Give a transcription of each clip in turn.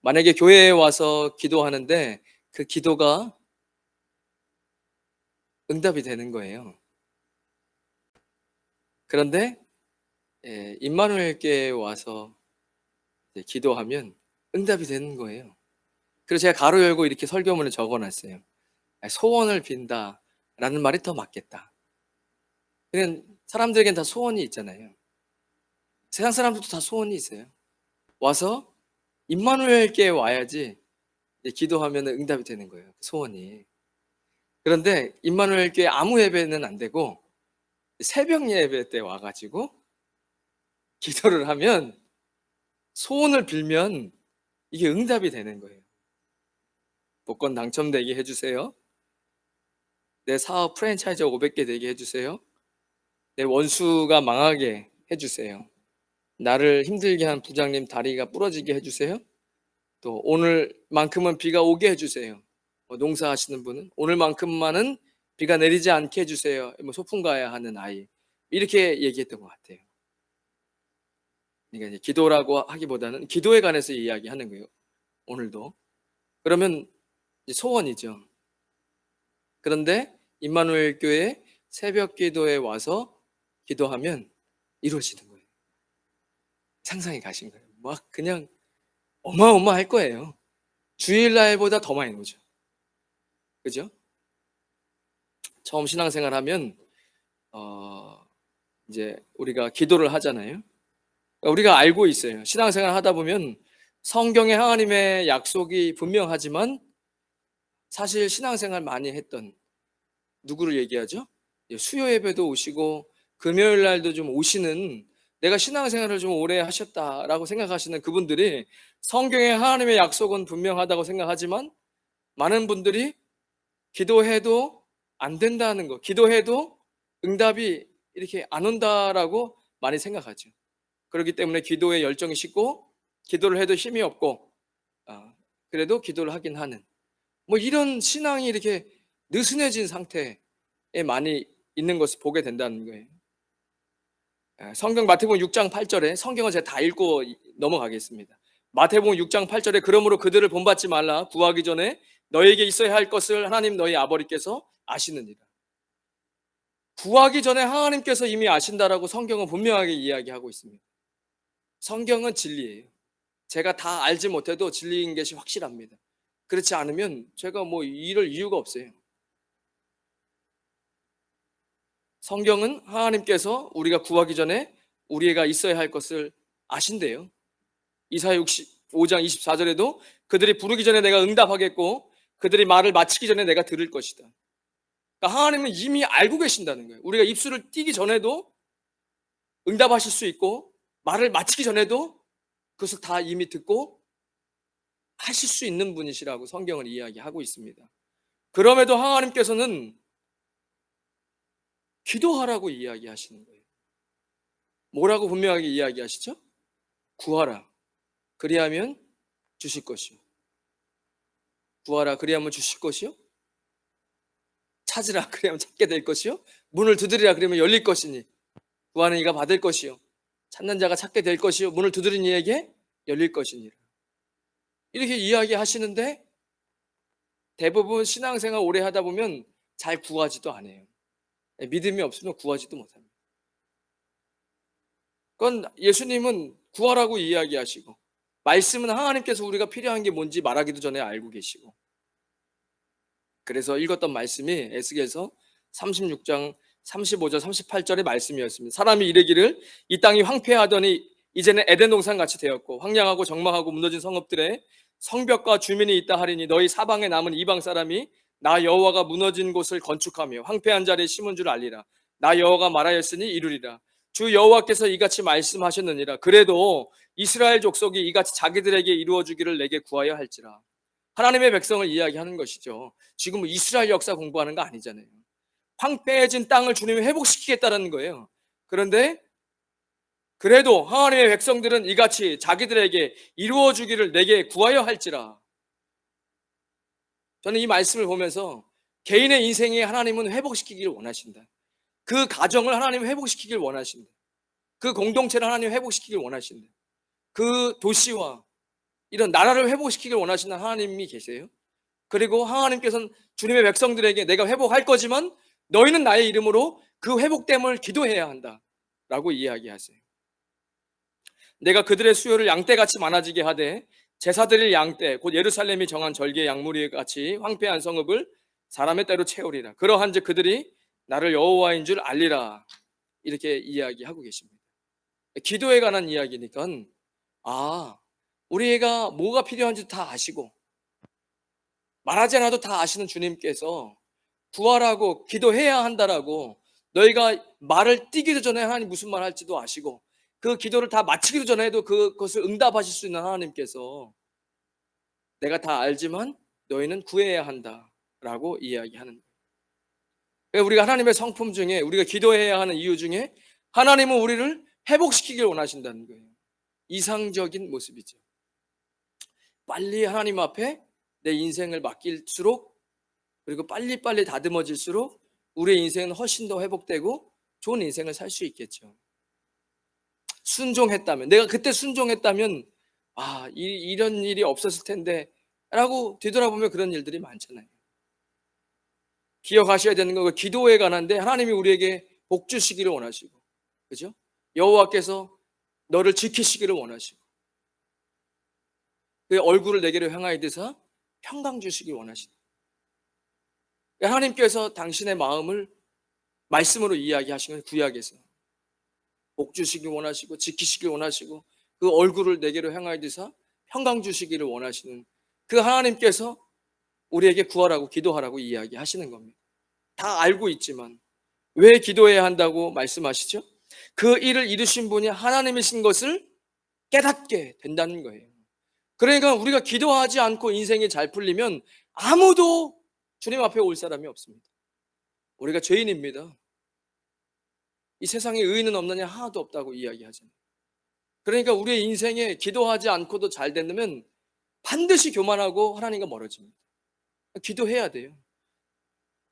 만약에 교회에 와서 기도하는데 그 기도가 응답이 되는 거예요. 그런데 임마누엘 교회에 와서 이제 기도하면 응답이 되는 거예요. 그래서 제가 가로 열고 이렇게 설교문을 적어놨어요. 소원을 빈다라는 말이 더 맞겠다. 그냥 사람들에겐 다 소원이 있잖아요. 세상 사람들도 다 소원이 있어요. 와서 임마누엘 교회에 와야지 이제 기도하면 응답이 되는 거예요. 그 소원이. 그런데 임마누엘 교회 아무 예배는 안 되고 새벽 예배 때 와가지고 기도를 하면, 소원을 빌면 이게 응답이 되는 거예요. 복권 당첨되게 해주세요. 내 사업 프랜차이즈 500개 되게 해주세요. 내 원수가 망하게 해주세요. 나를 힘들게 한 부장님 다리가 부러지게 해주세요. 또 오늘만큼은 비가 오게 해주세요. 농사하시는 분은 오늘만큼만은 비가 내리지 않게 해주세요. 소풍 가야 하는 아이, 이렇게 얘기했던 것 같아요. 그러니까 이제 기도라고 하기보다는 기도에 관해서 이야기하는 거예요. 오늘도. 그러면 이제 소원이죠. 그런데 임마누엘 교회 새벽 기도에 와서 기도하면 이루어지는 거예요. 상상이 가신 거예요. 막 그냥 어마어마할 거예요. 주일날보다 더 많이 오죠. 그죠? 처음 신앙생활 하면 이제 우리가 기도를 하잖아요. 우리가 알고 있어요. 신앙생활 하다 보면 성경에 하나님의 약속이 분명하지만 사실 신앙생활 많이 했던, 누구를 얘기하죠? 수요 예배도 오시고 금요일 날도 좀 오시는, 내가 신앙생활을 좀 오래 하셨다라고 생각하시는 그분들이 성경에 하나님의 약속은 분명하다고 생각하지만 많은 분들이 기도해도 안 된다는 거, 기도해도 응답이 이렇게 안 온다라고 많이 생각하죠. 그렇기 때문에 기도에 열정이 식고 기도를 해도 힘이 없고 그래도 기도를 하긴 하는, 이런 신앙이 이렇게 느슨해진 상태에 많이 있는 것을 보게 된다는 거예요. 성경 마태복음 6장 8절에, 성경은 제가 다 읽고 넘어가겠습니다. 마태복음 6장 8절에 그러므로 그들을 본받지 말라. 구하기 전에 너에게 있어야 할 것을 하나님 너희 아버지께서 아시느니라. 구하기 전에 하나님께서 이미 아신다라고 성경은 분명하게 이야기하고 있습니다. 성경은 진리예요. 제가 다 알지 못해도 진리인 것이 확실합니다. 그렇지 않으면 제가 이럴 이유가 없어요. 성경은 하나님께서 우리가 구하기 전에 우리가 있어야 할 것을 아신대요. 이사야 65장 24절에도 그들이 부르기 전에 내가 응답하겠고 그들이 말을 마치기 전에 내가 들을 것이다. 그러니까 하나님은 이미 알고 계신다는 거예요. 우리가 입술을 띄기 전에도 응답하실 수 있고 말을 마치기 전에도 그것을 다 이미 듣고 하실 수 있는 분이시라고 성경은 이야기하고 있습니다. 그럼에도 하나님께서는 기도하라고 이야기하시는 거예요. 뭐라고 분명하게 이야기하시죠? 구하라. 그리하면 주실 것이요. 구하라. 그리하면 주실 것이요. 찾으라. 그리하면 찾게 될 것이요. 문을 두드리라. 그러면 열릴 것이니. 구하는 이가 받을 것이요. 찾는 자가 찾게 될 것이요. 문을 두드린 이에게 열릴 것이니라. 이렇게 이야기하시는데 대부분 신앙생활 오래 하다 보면 잘 구하지도 않아요. 믿음이 없으면 구하지도 못합니다. 그건 예수님은 구하라고 이야기하시고 말씀은 하나님께서 우리가 필요한 게 뭔지 말하기도 전에 알고 계시고, 그래서 읽었던 말씀이 에스겔서 36장 35절 38절의 말씀이었습니다. 사람이 이르기를 이 땅이 황폐하더니 이제는 에덴 동산 같이 되었고 황량하고 적막하고 무너진 성읍들에 성벽과 주민이 있다 하리니 너희 사방에 남은 이방 사람이 나 여호와가 무너진 곳을 건축하며 황폐한 자리에 심은 줄 알리라. 나 여호와가 말하였으니 이루리라. 주 여호와께서 이같이 말씀하셨느니라. 그래도 이스라엘 족속이 이같이 자기들에게 이루어 주기를 내게 구하여 할지라. 하나님의 백성을 이야기하는 것이죠. 지금 이스라엘 역사 공부하는 거 아니잖아요. 황폐해진 땅을 주님이 회복시키겠다는 거예요. 그런데 그래도 하나님의 백성들은 이같이 자기들에게 이루어 주기를 내게 구하여 할지라. 저는 이 말씀을 보면서 개인의 인생에 하나님은 회복시키기를 원하신다. 그 가정을 하나님은 회복시키길 원하신다. 그 공동체를 하나님 회복시키길 원하신다. 그 도시와 이런 나라를 회복시키길 원하시는 하나님이 계세요. 그리고 하나님께서는 주님의 백성들에게 내가 회복할 거지만 너희는 나의 이름으로 그 회복됨을 기도해야 한다라고 이야기하세요. 내가 그들의 수요를 양떼같이 많아지게 하되 제사 드릴 양떼 곧 예루살렘이 정한 절기의 양무리 같이 황폐한 성읍을 사람의 때로 채우리라. 그러한즉 그들이 나를 여호와인 줄 알리라. 이렇게 이야기하고 계십니다. 기도에 관한 이야기니까 우리가 뭐가 필요한지 다 아시고 말하지 않아도 다 아시는 주님께서 구하라고 기도해야 한다라고 너희가 말을 띄기도 전에 하나님 무슨 말 할지도 아시고 그 기도를 다 마치기도 전에도 그것을 응답하실 수 있는 하나님께서 내가 다 알지만 너희는 구해야 한다라고 이야기하는 거예요. 우리가 하나님의 성품 중에 우리가 기도해야 하는 이유 중에 하나님은 우리를 회복시키길 원하신다는 거예요. 이상적인 모습이죠. 빨리 하나님 앞에 내 인생을 맡길수록 그리고 빨리빨리 다듬어질수록 우리의 인생은 훨씬 더 회복되고 좋은 인생을 살 수 있겠죠. 순종했다면 내가 그때 순종했다면 이런 일이 없었을 텐데 라고 뒤돌아보면 그런 일들이 많잖아요. 기억하셔야 되는 건 기도에 관한데 하나님이 우리에게 복 주시기를 원하시고 그죠? 여호와께서 너를 지키시기를 원하시고 그의 얼굴을 내게로 향하여 드사 평강 주시기 원하시다. 하나님께서 당신의 마음을 말씀으로 이야기하신 건 구약에서 복 주시기 원하시고 지키시기 원하시고 그 얼굴을 내게로 향하여 드사 평강 주시기를 원하시는 그 하나님께서 우리에게 구하라고 기도하라고 이야기하시는 겁니다. 다 알고 있지만 왜 기도해야 한다고 말씀하시죠? 그 일을 이루신 분이 하나님이신 것을 깨닫게 된다는 거예요. 그러니까 우리가 기도하지 않고 인생이 잘 풀리면 아무도 주님 앞에 올 사람이 없습니다. 우리가 죄인입니다. 이 세상에 의인은 없느냐 하나도 없다고 이야기하잖아요. 그러니까 우리의 인생에 기도하지 않고도 잘 된다면 반드시 교만하고 하나님과 멀어집니다. 기도해야 돼요.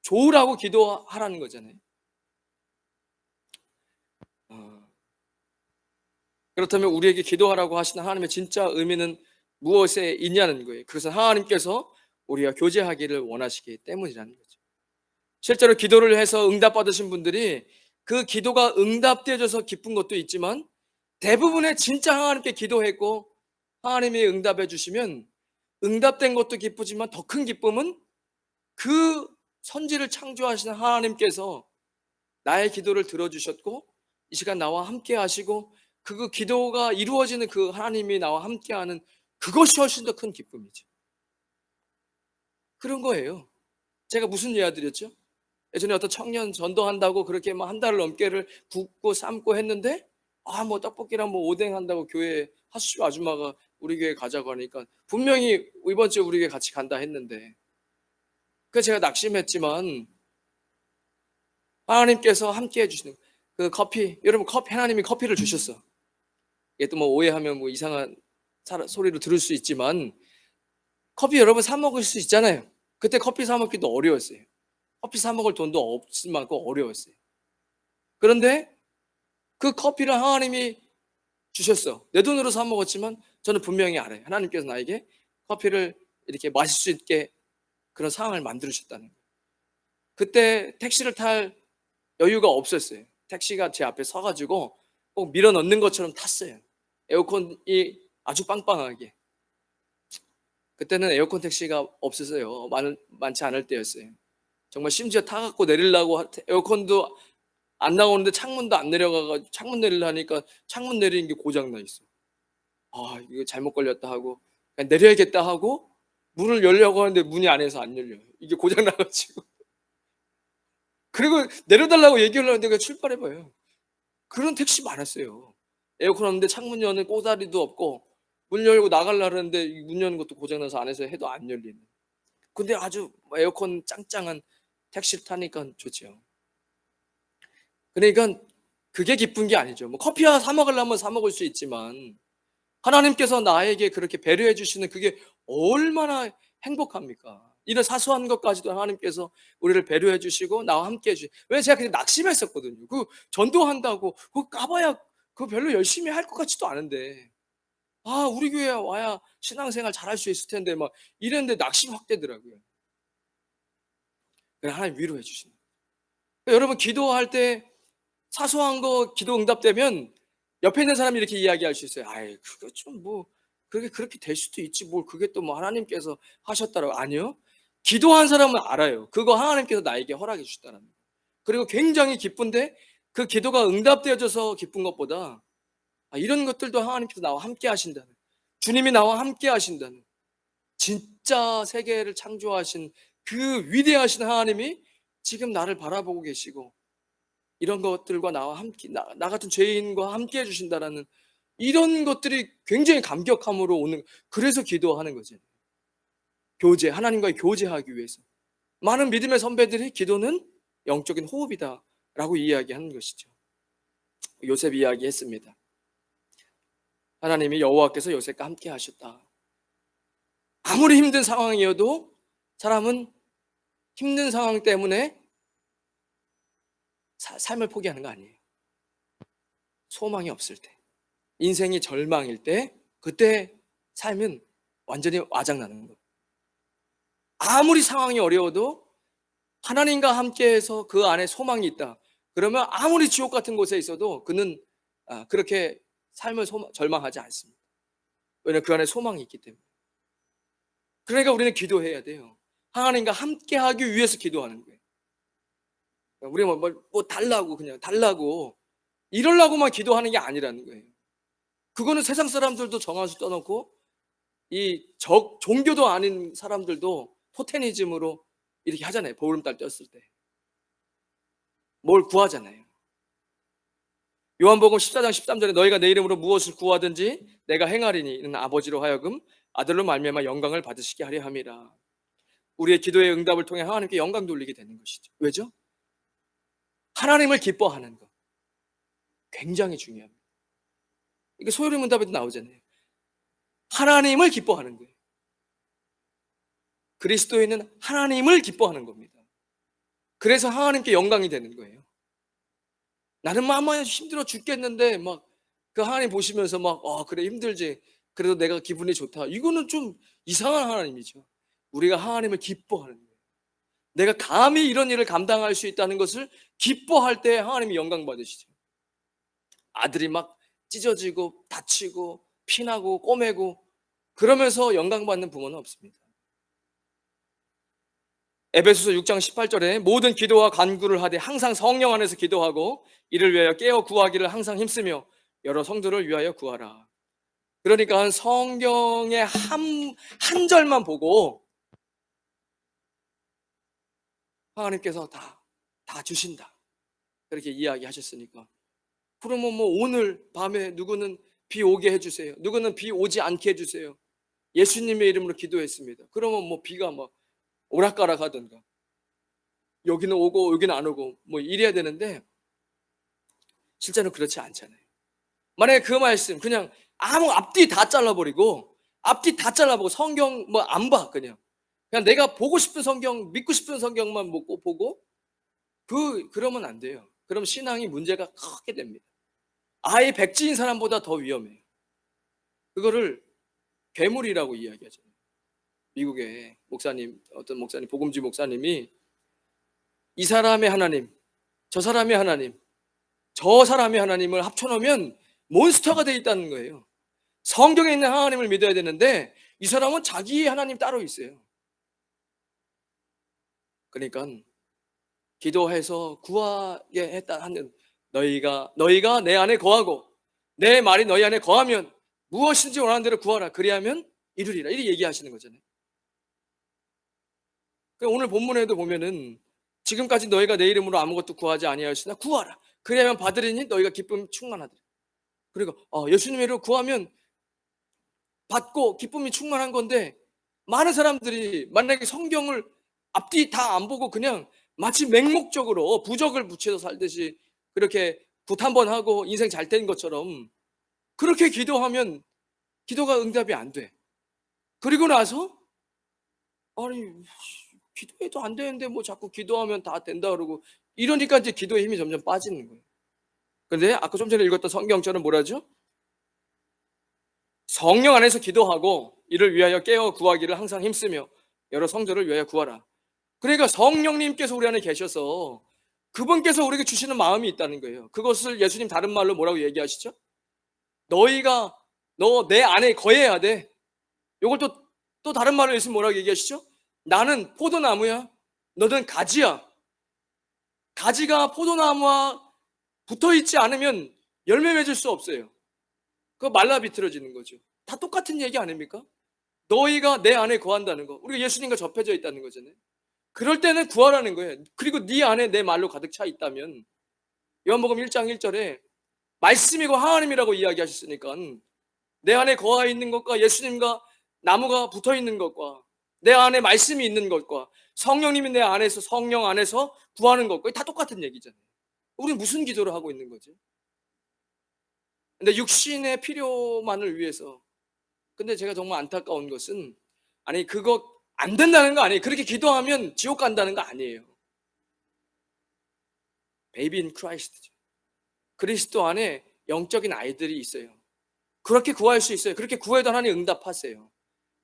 좋으라고 기도하라는 거잖아요. 그렇다면 우리에게 기도하라고 하시는 하나님의 진짜 의미는 무엇에 있냐는 거예요. 그것은 하나님께서 우리가 교제하기를 원하시기 때문이라는 거죠. 실제로 기도를 해서 응답받으신 분들이 그 기도가 응답되어져서 기쁜 것도 있지만 대부분의 진짜 하나님께 기도했고 하나님이 응답해 주시면 응답된 것도 기쁘지만 더 큰 기쁨은 그 선지를 창조하시는 하나님께서 나의 기도를 들어주셨고 이 시간 나와 함께 하시고 그 기도가 이루어지는 그 하나님이 나와 함께하는 그것이 훨씬 더 큰 기쁨이죠. 그런 거예요. 제가 무슨 예화 드렸죠? 예전에 어떤 청년 전도한다고 그렇게 막 한 달 넘게를 굽고 삶고 했는데 뭐 떡볶이랑 뭐 오뎅 한다고 교회 하수주 아줌마가 우리 교회 가자고 하니까 분명히 이번 주에 우리 교회 같이 간다 했는데 그래서 제가 낙심했지만 하나님께서 함께 해주시는 그 커피, 여러분 커피 하나님이 커피를 주셨어. 이게 또 뭐 오해하면 뭐 이상한 소리로 들을 수 있지만 커피 여러분 사 먹을 수 있잖아요. 그때 커피 사 먹기도 어려웠어요. 커피 사 먹을 돈도 없을 만큼 어려웠어요. 그런데 그 커피를 하나님이 주셨어. 내 돈으로 사 먹었지만 저는 분명히 알아요. 하나님께서 나에게 커피를 이렇게 마실 수 있게 그런 상황을 만들어주셨다는 거예요. 그때 택시를 탈 여유가 없었어요. 택시가 제 앞에 서가지고 꼭 밀어 넣는 것처럼 탔어요. 에어컨이 아주 빵빵하게. 그때는 에어컨 택시가 없었어요. 많지 않을 때였어요. 정말 심지어 타갖고 내리려고 에어컨도 안 나오는데 창문도 안 내려가가지고 창문 내리려니까 창문 내리는 게 고장나 있어. 이거 잘못 걸렸다 하고 그냥 내려야겠다 하고 문을 열려고 하는데 문이 안에서 안 열려요. 이게 고장나가지고. 그리고 내려달라고 얘기를 하는데 그냥 출발해봐요. 그런 택시 많았어요. 에어컨 없는데 창문 여는 꼬다리도 없고 문 열고 나가려는데 문 여는 것도 고장나서 안에서 해도 안 열리는. 근데 아주 에어컨 짱짱한 택시를 타니까 좋죠. 그러니까 그게 기쁜 게 아니죠. 뭐 커피 사 먹으려면 사 먹을 수 있지만 하나님께서 나에게 그렇게 배려해 주시는 그게 얼마나 행복합니까? 이런 사소한 것까지도 하나님께서 우리를 배려해 주시고 나와 함께 해 주시고 왜 제가 그냥 낙심했었거든요. 전도한다고 그거 까봐야 그거 별로 열심히 할 것 같지도 않은데 아, 우리 교회에 와야 신앙생활 잘할 수 있을 텐데 막 이랬는데 낙심이 확 되더라고요. 그래, 하나님 위로해 주시는 거예요. 여러분, 기도할 때 사소한 거 기도 응답되면 옆에 있는 사람이 이렇게 이야기할 수 있어요. 아이, 그거 좀 뭐, 그게 그렇게 될 수도 있지. 뭘 그게 또 뭐 하나님께서 하셨다라고. 아니요. 기도한 사람은 알아요. 그거 하나님께서 나에게 허락해 주셨다는 거. 그리고 굉장히 기쁜데 그 기도가 응답되어져서 기쁜 것보다 이런 것들도 하나님께서 나와 함께 하신다는, 주님이 나와 함께 하신다는, 진짜 세계를 창조하신 그 위대하신 하나님이 지금 나를 바라보고 계시고 이런 것들과 나와 함께 나 같은 죄인과 함께 해주신다라는 이런 것들이 굉장히 감격함으로 오는, 그래서 기도하는 거죠. 교제, 하나님과의 교제하기 위해서. 많은 믿음의 선배들이 기도는 영적인 호흡이다라고 이야기하는 것이죠. 요셉 이야기했습니다. 하나님이 여호와께서 요셉과 함께 하셨다. 아무리 힘든 상황이어도 사람은 힘든 상황 때문에 삶을 포기하는 거 아니에요. 소망이 없을 때, 인생이 절망일 때, 그때 삶은 완전히 와장나는 거예요. 아무리 상황이 어려워도 하나님과 함께해서 그 안에 소망이 있다. 그러면 아무리 지옥 같은 곳에 있어도 그는 그렇게 삶을 절망하지 않습니다. 왜냐하면 그 안에 소망이 있기 때문에. 그러니까 우리는 기도해야 돼요. 하나님과 함께하기 위해서 기도하는 거예요. 우리가 뭐 달라고, 그냥 달라고 이러려고만 기도하는 게 아니라는 거예요. 그거는 세상 사람들도 정한수 떠놓고 이 종교도 아닌 사람들도 포테니즘으로 이렇게 하잖아요. 보름달 떴을 때 뭘 구하잖아요. 요한복음 14장 13절에 너희가 내 이름으로 무엇을 구하든지 내가 행하리니 이는 아버지로 하여금 아들로 말미암아 영광을 받으시게 하려 함이라. 우리의 기도의 응답을 통해 하나님께 영광 돌리게 되는 것이죠. 왜죠? 하나님을 기뻐하는 것 굉장히 중요합니다. 이게 소요리 문답에도 나오잖아요. 하나님을 기뻐하는 거예요. 그리스도인은 하나님을 기뻐하는 겁니다. 그래서 하나님께 영광이 되는 거예요. 나는 막 힘들어 죽겠는데 막 그 하나님 보시면서 막 그래 힘들지. 그래도 내가 기분이 좋다. 이거는 좀 이상한 하나님이죠. 우리가 하나님을 기뻐하는 거예요. 내가 감히 이런 일을 감당할 수 있다는 것을 기뻐할 때 하나님이 영광 받으시죠. 아들이 막 찢어지고 다치고 피나고 꼬매고 그러면서 영광 받는 부모는 없습니다. 에베소서 6장 18절에 모든 기도와 간구를 하되 항상 성령 안에서 기도하고 이를 위하여 깨어 구하기를 항상 힘쓰며 여러 성도를 위하여 구하라. 그러니까 성경의 한 절만 보고 하나님께서 다 주신다 그렇게 이야기하셨으니까, 그러면 뭐 오늘 밤에 누구는 비 오게 해주세요, 누구는 비 오지 않게 해주세요, 예수님의 이름으로 기도했습니다. 그러면 뭐 비가 막 오락가락 하던가 여기는 오고 여기는 안 오고 뭐 이래야 되는데 실제는 그렇지 않잖아요. 만약에 그 말씀 그냥 아무 앞뒤 다 잘라버리고 앞뒤 다 잘라보고 성경 뭐 안 봐, 그냥 내가 보고 싶은 성경, 믿고 싶은 성경만 보고 그러면 안 돼요. 그럼 신앙이 문제가 크게 됩니다. 아예 백지인 사람보다 더 위험해요. 그거를 괴물이라고 이야기하잖아요. 미국의 목사님, 어떤 목사님, 복음주의 목사님이 이 사람의 하나님, 저 사람의 하나님, 저 사람의 하나님을 합쳐놓으면 몬스터가 돼 있다는 거예요. 성경에 있는 하나님을 믿어야 되는데 이 사람은 자기의 하나님 따로 있어요. 그러니까 기도해서 구하게 했다 하는, 너희가 내 안에 거하고 내 말이 너희 안에 거하면 무엇인지 원하는 대로 구하라. 그리하면 이루리라. 이렇게 얘기하시는 거잖아요. 오늘 본문에도 보면은 지금까지 너희가 내 이름으로 아무것도 구하지 아니하였으나 구하라. 그리하면 받으리니 너희가 기쁨 충만하리라. 그리고 예수님의 이름으로 구하면 받고 기쁨이 충만한 건데, 많은 사람들이 만약에 성경을 앞뒤 다 안 보고 그냥 마치 맹목적으로 부적을 붙여서 살듯이 그렇게 굿 한 번 하고 인생 잘 된 것처럼 그렇게 기도하면 기도가 응답이 안 돼. 그리고 나서 아니 기도해도 안 되는데 뭐 자꾸 기도하면 다 된다 그러고 이러니까 이제 기도의 힘이 점점 빠지는 거예요. 근데 아까 좀 전에 읽었던 성경처럼 뭐라죠? 성령 안에서 기도하고 이를 위하여 깨어 구하기를 항상 힘쓰며 여러 성도를 위하여 구하라. 그러니까 성령님께서 우리 안에 계셔서 그분께서 우리에게 주시는 마음이 있다는 거예요. 그것을 예수님 다른 말로 뭐라고 얘기하시죠? 너희가 너 내 안에 거해야 돼. 이걸 또 다른 말로 예수님 뭐라고 얘기하시죠? 나는 포도나무야. 너는 가지야. 가지가 포도나무와 붙어 있지 않으면 열매 맺을 수 없어요. 그거 말라 비틀어지는 거죠. 다 똑같은 얘기 아닙니까? 너희가 내 안에 거한다는 거. 우리가 예수님과 접해져 있다는 거잖아요. 그럴 때는 구하라는 거예요. 그리고 네 안에 내 말로 가득 차 있다면 요한복음 1장 1절에 말씀이고 하나님이라고 이야기하셨으니까 내 안에 거하 있는 것과 예수님과 나무가 붙어 있는 것과 내 안에 말씀이 있는 것과 성령님이 내 안에서 성령 안에서 구하는 것과 다 똑같은 얘기잖아요. 우리는 무슨 기도를 하고 있는 거죠? 근데 육신의 필요만을 위해서. 근데 제가 정말 안타까운 것은 아니 그거 안 된다는 거 아니에요. 그렇게 기도하면 지옥 간다는 거 아니에요. 베이비 인 크라이스트죠. 그리스도 안에 영적인 아이들이 있어요. 그렇게 구할 수 있어요. 그렇게 구해도 하나님 응답하세요.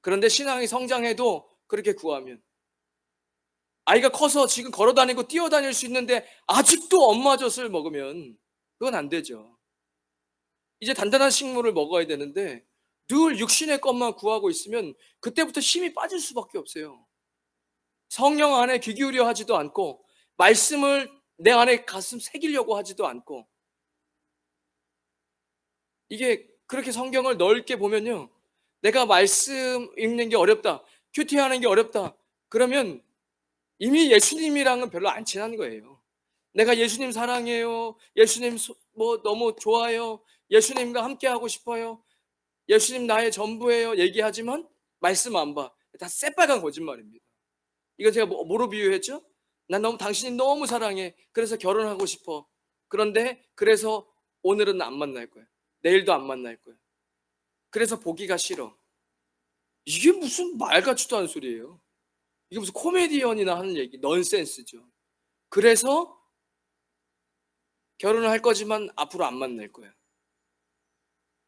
그런데 신앙이 성장해도 그렇게 구하면 아이가 커서 지금 걸어다니고 뛰어다닐 수 있는데 아직도 엄마 젖을 먹으면 그건 안 되죠. 이제 단단한 식물을 먹어야 되는데 늘 육신의 것만 구하고 있으면 그때부터 힘이 빠질 수밖에 없어요. 성령 안에 귀 기울여 하지도 않고 말씀을 내 안에 가슴 새기려고 하지도 않고 이게 그렇게 성경을 넓게 보면요. 내가 말씀 읽는 게 어렵다. 큐티하는 게 어렵다. 그러면 이미 예수님이랑은 별로 안 친한 거예요. 내가 예수님 사랑해요. 예수님 뭐 너무 좋아요. 예수님과 함께 하고 싶어요. 예수님 나의 전부예요. 얘기하지만 말씀 안 봐. 다 새빨간 거짓말입니다. 이거 제가 뭐로 비유했죠? 난 너무 당신이 너무 사랑해. 그래서 결혼하고 싶어. 그런데 그래서 오늘은 안 만날 거야. 내일도 안 만날 거야. 그래서 보기가 싫어. 이게 무슨 말 같지도 않은 소리예요. 이게 무슨 코미디언이나 하는 얘기, 넌센스죠. 그래서 결혼을 할 거지만 앞으로 안 만날 거야.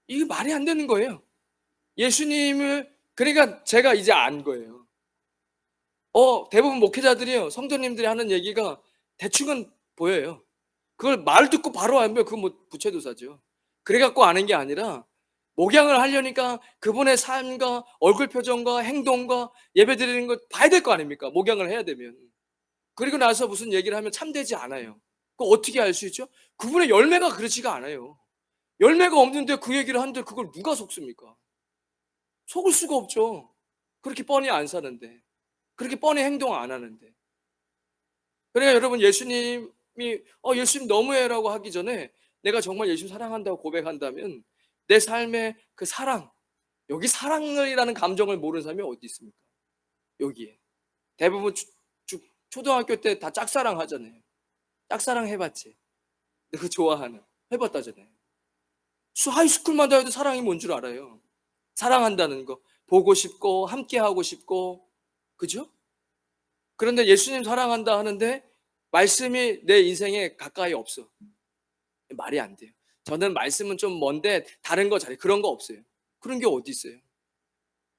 이게 말이 안 되는 거예요. 예수님을 그러니까 제가 이제 안 거예요. 대부분 목회자들이요, 성도님들이 하는 얘기가 대충은 보여요. 그걸 말 듣고 바로 알면 그건 뭐 부채도사죠. 그래갖고 아는 게 아니라 목양을 하려니까 그분의 삶과 얼굴 표정과 행동과 예배 드리는 걸 봐야 될 거 아닙니까? 목양을 해야 되면. 그리고 나서 무슨 얘기를 하면 참되지 않아요. 그거 어떻게 알 수 있죠? 그분의 열매가 그렇지가 않아요. 열매가 없는데 그 얘기를 하는데 그걸 누가 속습니까? 속을 수가 없죠. 그렇게 뻔히 안 사는데. 그렇게 뻔히 행동 안 하는데. 그러니까 여러분 예수님이 예수님 너무해라고 하기 전에 내가 정말 예수님 사랑한다고 고백한다면 내 삶의 그 사랑, 여기 사랑이라는 감정을 모르는 사람이 어디 있습니까? 여기에. 대부분 초등학교 때 다 짝사랑 하잖아요. 짝사랑 해봤지. 그 좋아하는. 해봤다잖아요. 하이스쿨만 다녀도 사랑이 뭔 줄 알아요. 사랑한다는 거. 보고 싶고 함께하고 싶고. 그죠? 그런데 예수님 사랑한다 하는데 말씀이 내 인생에 가까이 없어. 말이 안 돼요. 저는 말씀은 좀 먼데 다른 거 잘해. 그런 거 없어요. 그런 게 어디 있어요?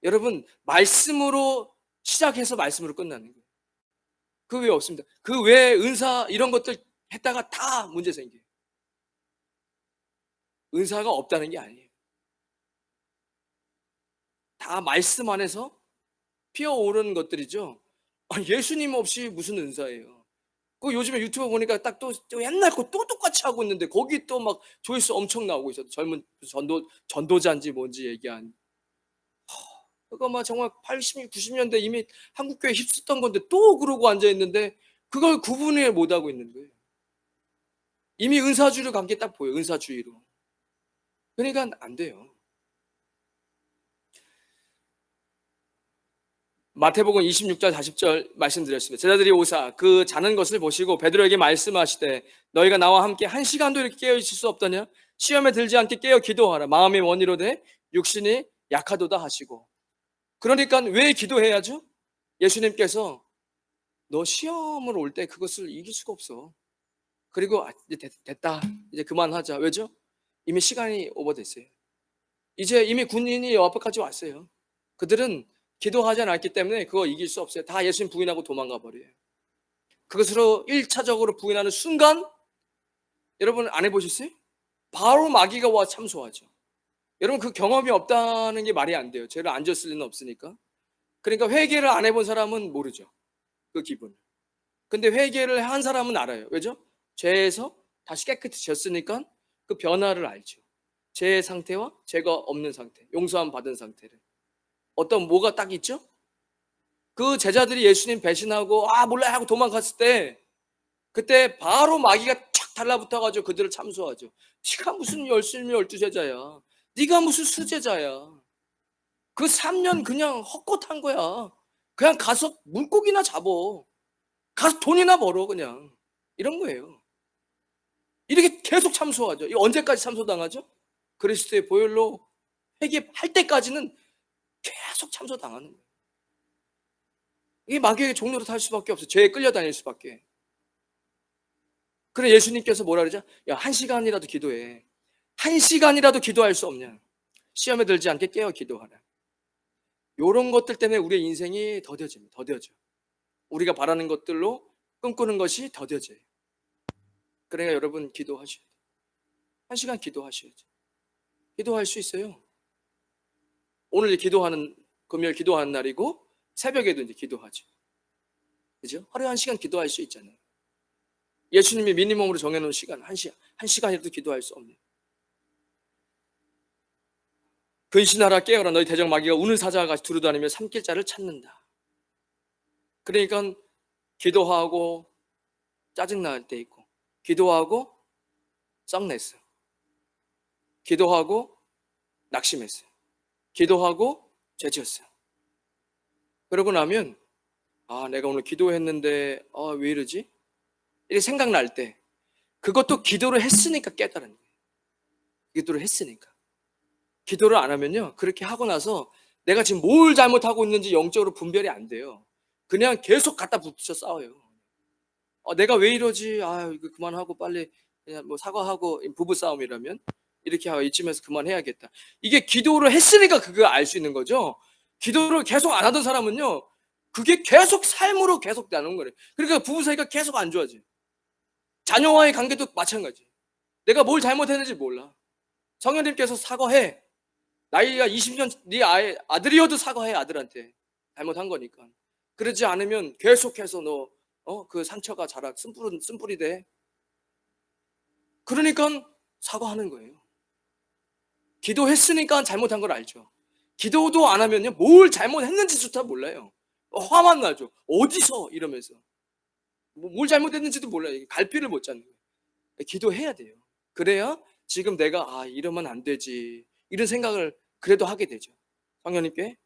여러분 말씀으로 시작해서 말씀으로 끝나는 거예요. 그 외에 없습니다. 그 외에 은사 이런 것들 했다가 다 문제 생겨요. 은사가 없다는 게 아니에요. 다 말씀 안에서 피어오르는 것들이죠. 예수님 없이 무슨 은사예요. 그 요즘에 유튜브 보니까 딱 또 옛날 거 또 똑같이 하고 있는데 거기 또 막 조회수 엄청 나오고 있어요. 젊은 전도자인지 뭔지 얘기한. 그거 막 정말 80, 90년대 이미 한국교회 휩쓸던 건데 또 그러고 앉아 있는데 그걸 구분을 못 하고 있는 거예요. 이미 은사주의로 간 게 딱 보여요. 은사주의로. 그러니까 안 돼요. 마태복음 26절 40절 말씀드렸습니다. 제자들이 오사 그 자는 것을 보시고 베드로에게 말씀하시되 너희가 나와 함께 한 시간도 이렇게 깨어 있을 수 없더냐? 시험에 들지 않게 깨어 기도하라. 마음의 원이로되 육신이 약하도다 하시고. 그러니까 왜 기도해야죠? 예수님께서 너 시험을 올 때 그것을 이길 수가 없어. 그리고 이제 됐다. 이제 그만하자. 왜죠? 이미 시간이 오버됐어요. 이제 이미 군인이 여 앞까지 왔어요. 그들은 기도하지 않았기 때문에 그거 이길 수 없어요. 다 예수님 부인하고 도망가 버려요. 그것으로 1차적으로 부인하는 순간, 여러분 안 해보셨어요? 바로 마귀가 와 참소하죠. 여러분 그 경험이 없다는 게 말이 안 돼요. 죄를 안 졌을 리는 없으니까. 그러니까 회개를 안 해본 사람은 모르죠. 그 기분을. 근데 회개를 한 사람은 알아요. 왜죠? 죄에서 다시 깨끗해졌으니까 그 변화를 알죠. 죄의 상태와 죄가 없는 상태, 용서함 받은 상태를. 어떤 뭐가 딱 있죠? 그 제자들이 예수님 배신하고 몰라 하고 도망갔을 때, 그때 바로 마귀가 착 달라붙어가지고 그들을 참소하죠. 네가 무슨 열심히 12제자야. 네가 무슨 수제자야. 그 3년 그냥 헛것한 거야. 그냥 가서 물고기나 잡어. 가서 돈이나 벌어 그냥. 이런 거예요. 이렇게 계속 참소하죠. 이거 언제까지 참소당하죠? 그리스도의 보혈로 회개할 때까지는 계속 참소당하는 거예요. 이게 마귀의 종로로 탈 수밖에 없어요. 죄에 끌려다닐 수밖에. 그래 예수님께서 뭐라 그러죠? 야, 1시간이라도 기도해. 1시간이라도 기도할 수 없냐? 시험에 들지 않게 깨어 기도하라. 요런 것들 때문에 우리의 인생이 더뎌집니다. 더뎌져. 우리가 바라는 것들로 꿈꾸는 것이 더뎌져요. 그러니까 여러분 기도하셔야 돼요. 1시간 기도하셔야죠. 기도할 수 있어요. 오늘 기도하는, 금요일 기도하는 날이고 새벽에도 이제 기도하죠. 그죠? 하루에 1시간 기도할 수 있잖아요. 예수님이 미니멈으로 정해놓은 시간, 1시간이라도 기도할 수 없네요. 근신하라 깨어라 너희 대적 마귀가 우는 사자와 같이 두루다니며 삼킬 자를 찾는다. 그러니까 기도하고 짜증날 때 있고, 기도하고 썩냈어, 기도하고 낙심했어요, 기도하고 죄지었어. 그러고 나면 내가 오늘 기도했는데 왜 이러지? 이렇게 생각날 때, 그것도 기도를 했으니까 깨달은 거예요. 기도를 했으니까. 기도를 안 하면요, 그렇게 하고 나서 내가 지금 뭘 잘못하고 있는지 영적으로 분별이 안 돼요. 그냥 계속 갖다 붙여 싸워요. 내가 왜 이러지? 이거 그만하고 빨리 그냥 뭐 사과하고, 부부싸움이라면 이렇게 하고 이쯤에서 그만해야겠다. 이게 기도를 했으니까 그거 알 수 있는 거죠. 기도를 계속 안 하던 사람은요, 그게 계속 삶으로 계속 나는 거예요. 그러니까 부부 사이가 계속 안 좋아져요. 자녀와의 관계도 마찬가지. 내가 뭘 잘못했는지 몰라. 성령님께서 사과해. 나이가 20년 네 아들이어도 사과해. 아들한테 잘못한 거니까. 그러지 않으면 계속해서 너 그 상처가 쓴뿌리 돼. 그러니까 사과하는 거예요. 기도했으니까 잘못한 걸 알죠. 기도도 안 하면요, 뭘 잘못했는지조차 몰라요. 화만 나죠. 어디서 이러면서 뭘 잘못했는지도 몰라요. 갈피를 못 잡는 거예요. 기도해야 돼요. 그래야 지금 내가 이러면 안 되지, 이런 생각을 그래도 하게 되죠. 성령님께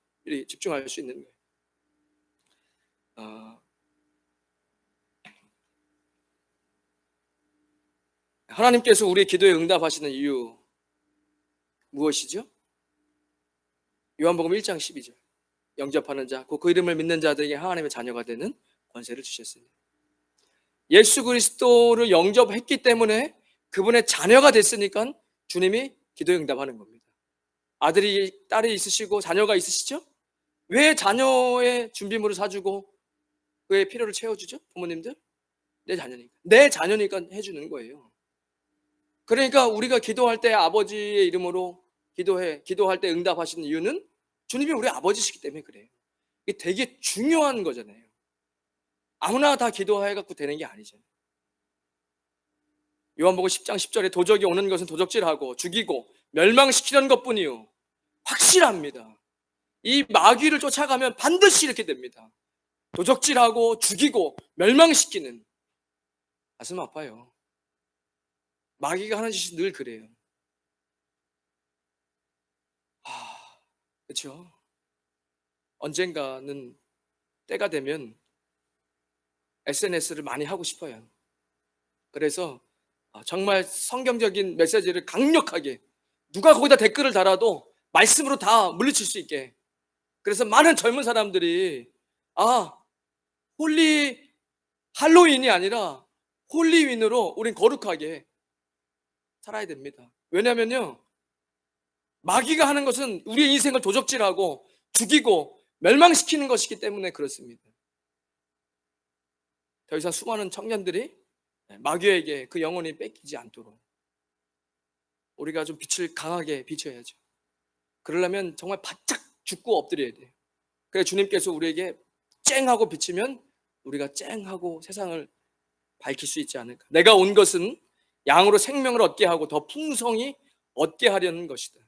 집중할 수 있는 거예요. 하나님께서 우리의 기도에 응답하시는 이유 무엇이죠? 요한복음 1장 12절. 영접하는 자, 곧 그 이름을 믿는 자들에게 하나님의 자녀가 되는 권세를 주셨으니. 예수 그리스도를 영접했기 때문에 그분의 자녀가 됐으니까 주님이 기도에 응답하는 겁니다. 아들이, 딸이 있으시고 자녀가 있으시죠? 왜 자녀의 준비물을 사주고 그의 필요를 채워주죠? 부모님들? 내 자녀니까 해주는 거예요. 그러니까 우리가 기도할 때 아버지의 이름으로 기도할 때 응답하시는 이유는 주님이 우리 아버지시기 때문에 그래요. 이게 되게 중요한 거잖아요. 아무나 다 기도해갖고 되는 게 아니잖아요. 요한복음 10장 10절에 도적이 오는 것은 도적질하고 죽이고 멸망시키는 것뿐이요, 확실합니다. 이 마귀를 쫓아가면 반드시 이렇게 됩니다. 도적질하고 죽이고 멸망시키는. 가슴 아파요. 마귀가 하는 짓이 늘 그래요. 그렇죠? 언젠가는 때가 되면 SNS를 많이 하고 싶어요. 그래서 정말 성경적인 메시지를 강력하게, 누가 거기다 댓글을 달아도 말씀으로 다 물리칠 수 있게. 그래서 많은 젊은 사람들이 홀리 할로윈이 아니라 홀리윈으로 우린 거룩하게 살아야 됩니다. 왜냐면요, 마귀가 하는 것은 우리의 인생을 도적질하고 죽이고 멸망시키는 것이기 때문에 그렇습니다. 더 이상 수많은 청년들이 마귀에게 그 영혼이 뺏기지 않도록 우리가 좀 빛을 강하게 비춰야죠. 그러려면 정말 바짝 죽고 엎드려야 돼요. 그래 주님께서 우리에게 쨍하고 비치면 우리가 쨍하고 세상을 밝힐 수 있지 않을까. 내가 온 것은 양으로 생명을 얻게 하고 더 풍성히 얻게 하려는 것이다.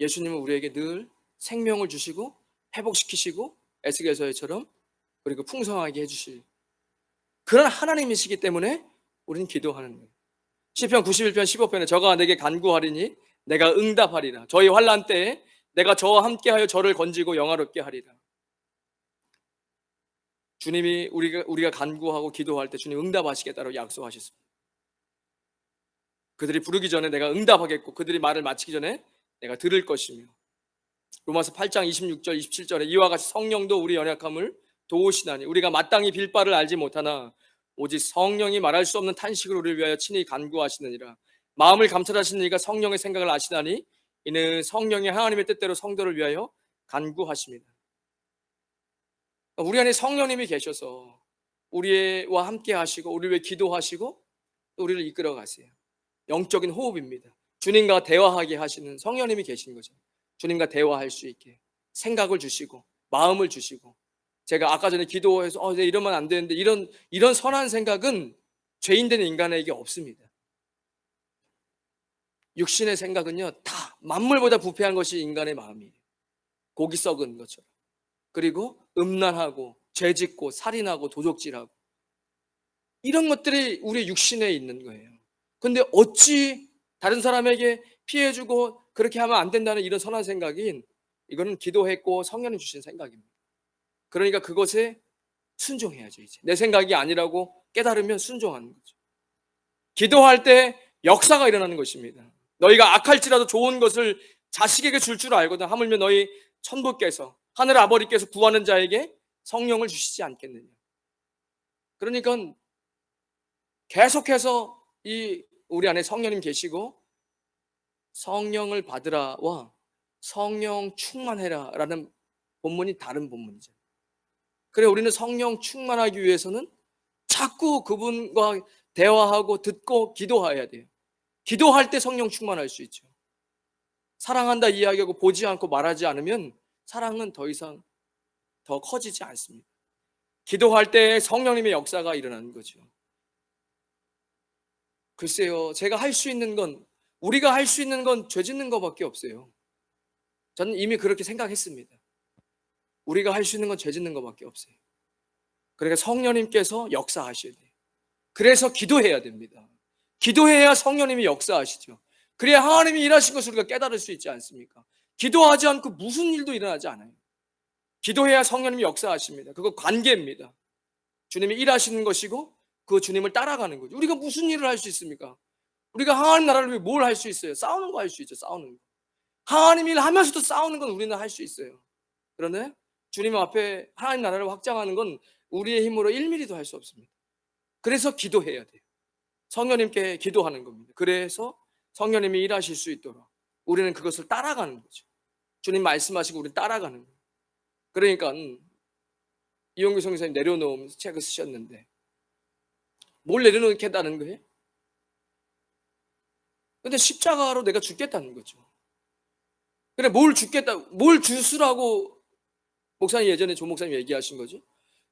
예수님은 우리에게 늘 생명을 주시고 회복시키시고 에스겔서에처럼 그리고 풍성하게 해주실 그런 하나님이시기 때문에 우리는 기도하는 거예요. 시편 91편 15편에 저가 내게 간구하리니 내가 응답하리라. 저희 환난 때에 내가 저와 함께하여 저를 건지고 영화롭게 하리라. 주님이 우리가 간구하고 기도할 때 주님 응답하시겠다고 약속하셨습니다. 그들이 부르기 전에 내가 응답하겠고 그들이 말을 마치기 전에 내가 들을 것이며 로마서 8장 26절 27절에 이와 같이 성령도 우리 연약함을 도우시나니 우리가 마땅히 빌 바를 알지 못하나 오직 성령이 말할 수 없는 탄식으로 우리를 위하여 친히 간구하시느니라. 마음을 감찰하시는 이가 성령의 생각을 아시나니 이는 성령이 하나님의 뜻대로 성도를 위하여 간구하십니다. 우리 안에 성령님이 계셔서 우리와 함께 하시고 우리 위해 기도하시고 또 우리를 이끌어 가세요. 영적인 호흡입니다. 주님과 대화하게 하시는 성령님이 계신 거죠. 주님과 대화할 수 있게 생각을 주시고 마음을 주시고 제가 아까 전에 기도해서 내가 이러면 안 되는데 이런 선한 생각은 죄인 되는 인간에게 없습니다. 육신의 생각은요 다 만물보다 부패한 것이 인간의 마음이에요. 고기 썩은 것처럼. 그리고 음란하고 죄짓고 살인하고 도적질하고 이런 것들이 우리 육신에 있는 거예요. 근데 어찌 다른 사람에게 피해주고 그렇게 하면 안 된다는 이런 선한 생각인 이거는 기도했고 성령이 주신 생각입니다. 그러니까 그것에 순종해야죠. 이제 내 생각이 아니라고 깨달으면 순종하는 거죠. 기도할 때 역사가 일어나는 것입니다. 너희가 악할지라도 좋은 것을 자식에게 줄 줄 알거든 하물며 너희 천부께서 하늘 아버지께서 구하는 자에게 성령을 주시지 않겠느냐. 그러니까 계속해서 우리 안에 성령님 계시고 성령을 받으라와 성령 충만해라 라는 본문이 다른 본문이죠. 그래 우리는 성령 충만하기 위해서는 자꾸 그분과 대화하고 듣고 기도해야 돼요. 기도할 때 성령 충만할 수 있죠. 사랑한다 이야기하고 보지 않고 말하지 않으면 사랑은 더 이상 더 커지지 않습니다. 기도할 때 성령님의 역사가 일어나는 거죠. 글쎄요, 제가 할 수 있는 건 우리가 할 수 있는 건 죄 짓는 것밖에 없어요. 저는 이미 그렇게 생각했습니다. 우리가 할 수 있는 건 죄 짓는 것밖에 없어요. 그러니까 성령님께서 역사하셔야 돼요. 그래서 기도해야 됩니다. 기도해야 성령님이 역사하시죠. 그래야 하나님이 일하신 것을 우리가 깨달을 수 있지 않습니까? 기도하지 않고 무슨 일도 일어나지 않아요. 기도해야 성령님이 역사하십니다. 그거 관계입니다. 주님이 일하시는 것이고 그 주님을 따라가는 거죠. 우리가 무슨 일을 할 수 있습니까? 우리가 하나님 나라를 위해 뭘 할 수 있어요? 싸우는 거 할 수 있죠. 싸우는 거. 하나님 일 하면서도 싸우는 건 우리는 할 수 있어요. 그런데 주님 앞에 하나님 나라를 확장하는 건 우리의 힘으로 1mm도 할 수 없습니다. 그래서 기도해야 돼요. 성령님께 기도하는 겁니다. 그래서 성령님이 일하실 수 있도록 우리는 그것을 따라가는 거죠. 주님 말씀하시고 우리는 따라가는 거예요. 그러니까 이용규 선교사님 내려놓으면서 책을 쓰셨는데 뭘 내려놓겠다는 거예요? 근데 십자가로 내가 죽겠다는 거죠. 그래 뭘 죽겠다, 뭘 주스라고 목사님 예전에 조 목사님 얘기하신 거죠.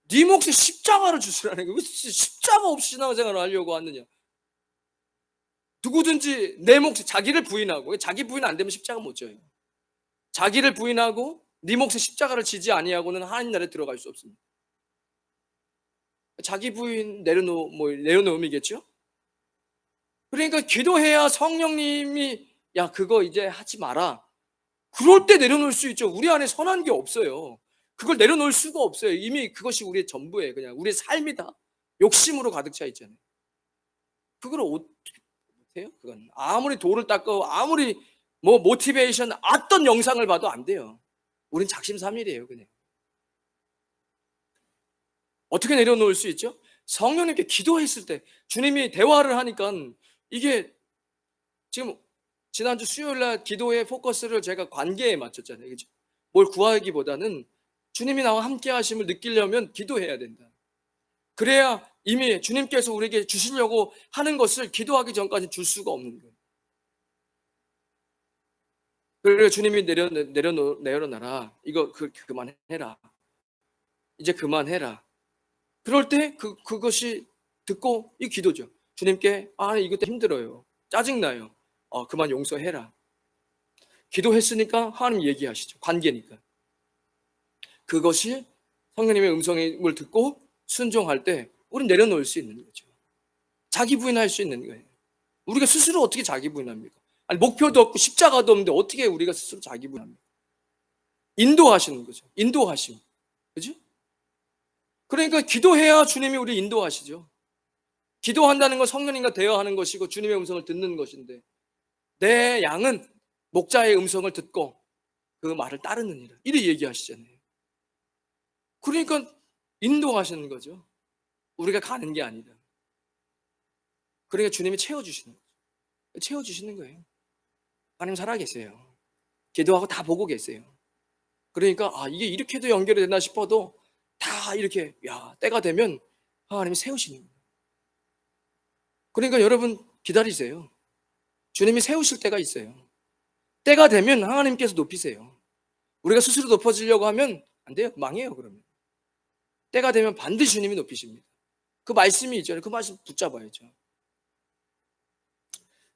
네 몫에 십자가를 주스라는 거예요. 왜 십자가 없이 신앙생활을 하려고 하느냐. 누구든지 내 몫에 자기를 부인하고 자기 부인 안 되면 십자가 못 져요. 자기를 부인하고 네 몫에 십자가를 지지 아니하고는 하나님 나라에 들어갈 수 없습니다. 자기 부인 내려놓음이겠죠. 그러니까 기도해야 성령님이 야 그거 이제 하지 마라. 그럴 때 내려놓을 수 있죠. 우리 안에 선한 게 없어요. 그걸 내려놓을 수가 없어요. 이미 그것이 우리의 전부예요. 그냥 우리의 삶이다. 욕심으로 가득 차 있잖아요. 그걸 어떻게 못해요? 그건 아무리 돌을 닦고 아무리 모티베이션 어떤 영상을 봐도 안 돼요. 우린 작심삼일이에요. 그냥 어떻게 내려놓을 수 있죠? 성령님께 기도했을 때 주님이 대화를 하니까 이게 지금 지난주 수요일 날 기도의 포커스를 제가 관계에 맞췄잖아요. 그죠? 뭘 구하기보다는 주님이 나와 함께 하심을 느끼려면 기도해야 된다. 그래야 이미 주님께서 우리에게 주시려고 하는 것을 기도하기 전까지 줄 수가 없는 거예요. 그래 주님이 내려놔라. 이거 그만해라. 이제 그만해라. 그럴 때 그것이 듣고 이 기도죠. 주님께 이것 때 힘들어요. 짜증나요. 그만 용서해라. 기도했으니까 하나님 얘기하시죠. 관계니까. 그것이 성령님의 음성을 듣고 순종할 때 우리는 내려놓을 수 있는 거죠. 자기 부인할 수 있는 거예요. 우리가 스스로 어떻게 자기 부인합니까? 아니 목표도 없고 십자가도 없는데 어떻게 우리가 스스로 자기 부인합니까? 인도하시는 거죠. 인도하심. 그죠? 그러니까 기도해야 주님이 우리 인도하시죠. 기도한다는 건 성령님과 대화하는 것이고 주님의 음성을 듣는 것인데 내 양은 목자의 음성을 듣고 그 말을 따르느니라. 이렇게 얘기하시잖아요. 그러니까 인도하시는 거죠. 우리가 가는 게 아니라. 그러니까 주님이 채워주시는 거죠. 채워주시는 거예요. 하나님 살아계세요. 기도하고 다 보고 계세요. 그러니까 이게 이렇게도 연결이 되나 싶어도 다 이렇게 때가 되면 하나님이 세우시는 거예요. 그러니까 여러분 기다리세요. 주님이 세우실 때가 있어요. 때가 되면 하나님께서 높이세요. 우리가 스스로 높아지려고 하면 안 돼요. 망해요. 그러면 때가 되면 반드시 주님이 높이십니다. 그 말씀이 있잖아요. 그 말씀 붙잡아야죠.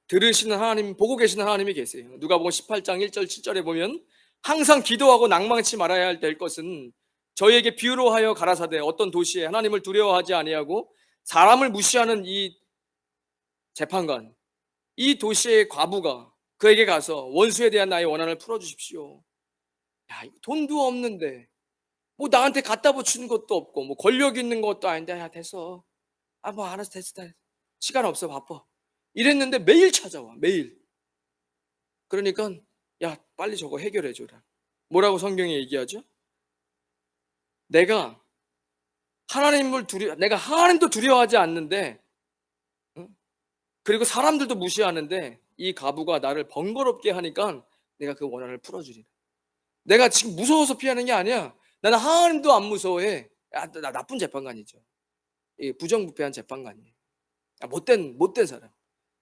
들으시는 하나님, 보고 계시는 하나님이 계세요. 누가복음 18장 1절 7절에 보면 항상 기도하고 낭망치 말아야 될 것은 저희에게 비유로 하여 가라사대 어떤 도시에 하나님을 두려워하지 아니하고 사람을 무시하는 이 재판관, 이 도시의 과부가 그에게 가서 원수에 대한 나의 원한을 풀어주십시오. 돈도 없는데 뭐 나한테 갖다 붙이는 것도 없고 뭐 권력 있는 것도 아닌데 됐어. 뭐 알아서 됐어. 시간 없어 바빠. 이랬는데 매일 찾아와. 매일. 그러니까 빨리 저거 해결해 줘라. 뭐라고 성경이 얘기하죠? 내가 내가 하나님도 두려워하지 않는데 그리고 사람들도 무시하는데 이 과부가 나를 번거롭게 하니까 내가 그 원한을 풀어주리라. 내가 지금 무서워서 피하는 게 아니야. 나는 하나님도 안 무서워해. 나 나쁜 재판관이죠. 부정부패한 재판관이에요. 못된 사람.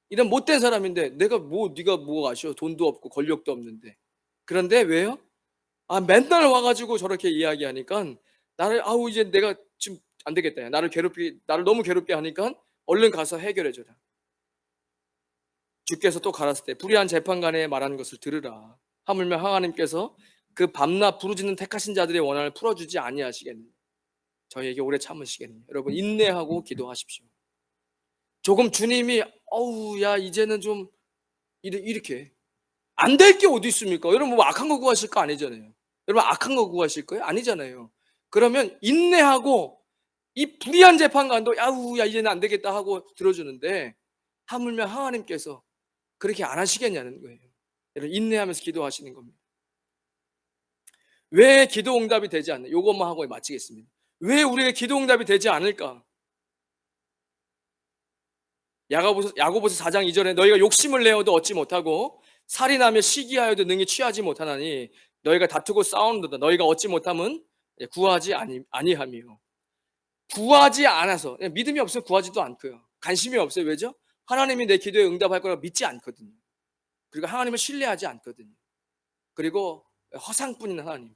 이런 못된 사람인데 네가 뭐 아쉬워. 돈도 없고 권력도 없는데. 그런데 왜요? 맨날 와가지고 저렇게 이야기하니까 나를 이제 내가 지금 안 되겠다. 나를 너무 괴롭게 하니까 얼른 가서 해결해줘라. 주께서 또 가라사대 불의한 재판관의 말하는 것을 들으라. 하물며 하나님께서 그 밤낮 부르짖는 택하신 자들의 원한을 풀어주지 아니하시겠느냐. 저희에게 오래 참으시겠느냐. 여러분 인내하고 기도하십시오. 조금 주님이 이제는 좀 이렇게 안 될 게 어디 있습니까? 여러분 뭐 악한 거 구하실 거 아니잖아요. 여러분 악한 거 구하실 거예요? 아니잖아요. 그러면 인내하고 이 불의한 재판관도 이제는 안 되겠다 하고 들어주는데 하물며 하나님께서 그렇게 안 하시겠냐는 거예요. 여러분 인내하면서 기도하시는 겁니다. 왜 기도 응답이 되지 않나? 이것만 하고 마치겠습니다. 왜 우리의 기도 응답이 되지 않을까? 야고보서 4장 2절에 너희가 욕심을 내어도 얻지 못하고 살인하며 시기하여도 능히 취하지 못하나니 너희가 다투고 싸우는도다. 너희가 얻지 못함은 구하지 아니하며. 구하지 않아서 믿음이 없으면 구하지도 않고요. 관심이 없어요. 왜죠? 하나님이 내 기도에 응답할 거라고 믿지 않거든요. 그리고 하나님을 신뢰하지 않거든요. 그리고 허상뿐인 하나님,